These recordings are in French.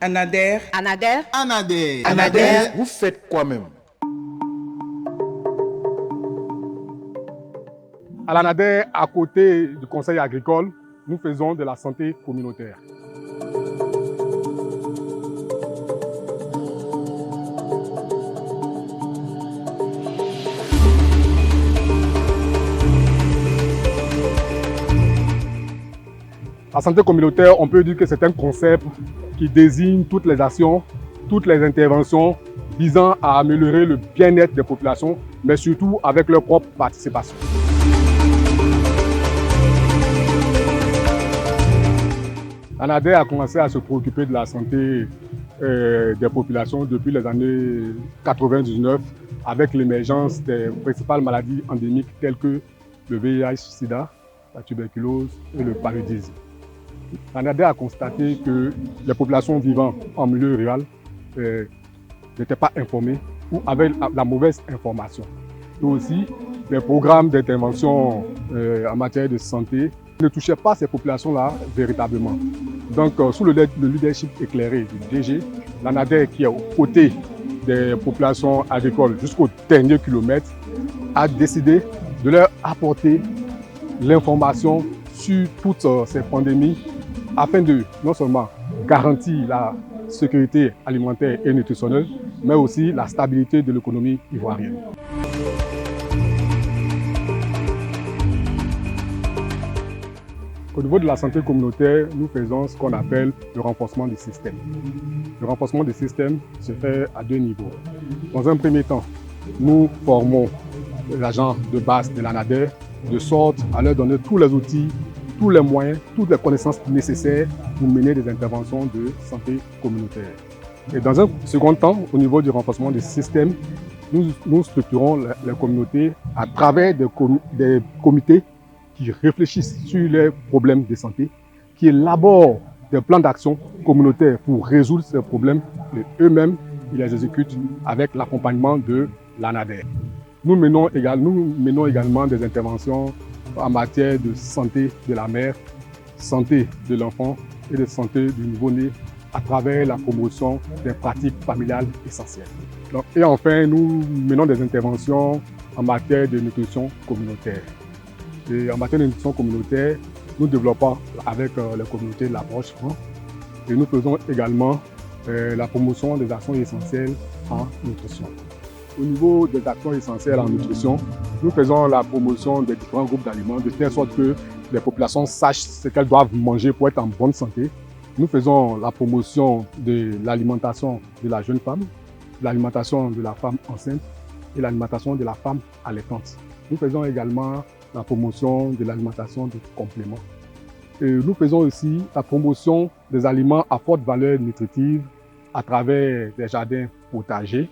Anader. Anader. Anader. Anader, vous faites quoi même? À l'Anader, à côté du conseil agricole, nous faisons de la santé communautaire. La santé communautaire, on peut dire que c'est un concept qui désigne toutes les actions, toutes les interventions visant à améliorer le bien-être des populations, mais surtout avec leur propre participation. Anader a commencé à se préoccuper de la santé des populations depuis les années 99 avec l'émergence des principales maladies endémiques telles que le VIH-Sida, la tuberculose et le paludisme. Anader a constaté que les populations vivant en milieu rural n'étaient pas informées ou avaient la mauvaise information. Et aussi, les programmes d'intervention en matière de santé ne touchaient pas ces populations-là véritablement. Donc, sous le leadership éclairé du DG, l'Anader, qui est aux côtés des populations agricoles jusqu'au dernier kilomètre, a décidé de leur apporter l'information sur toutes ces pandémies afin de non seulement garantir la sécurité alimentaire et nutritionnelle, mais aussi la stabilité de l'économie ivoirienne. Au niveau de la santé communautaire, nous faisons ce qu'on appelle le renforcement des systèmes. Le renforcement des systèmes se fait à deux niveaux. Dans un premier temps, nous formons les agents de base de l'Anader de sorte à leur donner tous les outils, tous les moyens, toutes les connaissances nécessaires pour mener des interventions de santé communautaire. Et dans un second temps, au niveau du renforcement des systèmes, nous structurons les communautés à travers des comités qui réfléchissent sur les problèmes de santé, qui élaborent des plans d'action communautaires pour résoudre ces problèmes et eux-mêmes, ils les exécutent avec l'accompagnement de l'Anader. Nous menons également des interventions en matière de santé de la mère, santé de l'enfant et de santé du nouveau-né à travers la promotion des pratiques familiales essentielles. Et enfin, nous menons des interventions en matière de nutrition communautaire. Et en matière de nutrition communautaire, nous développons avec les communautés de l'approche franc et nous faisons également la promotion des actions essentielles en nutrition. Au niveau des actions essentielles en nutrition, nous faisons la promotion des différents groupes d'aliments de telle sorte que les populations sachent ce qu'elles doivent manger pour être en bonne santé. Nous faisons la promotion de l'alimentation de la jeune femme, l'alimentation de la femme enceinte et l'alimentation de la femme allaitante. Nous faisons également la promotion de l'alimentation de compléments. Et nous faisons aussi la promotion des aliments à forte valeur nutritive à travers des jardins potagers,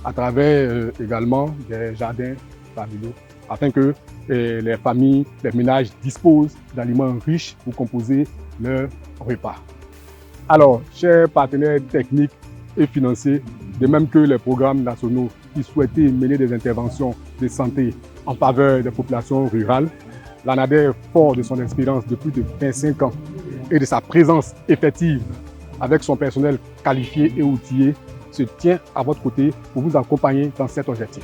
à travers également des jardins familiaux, afin que les familles, les ménages disposent d'aliments riches pour composer leur repas. Alors, chers partenaires techniques et financiers, de même que les programmes nationaux qui souhaitaient mener des interventions de santé en faveur des populations rurales, l'Anader, fort de son expérience de plus de 25 ans et de sa présence effective avec son personnel qualifié et outillé, se tient à votre côté pour vous accompagner dans cet objectif.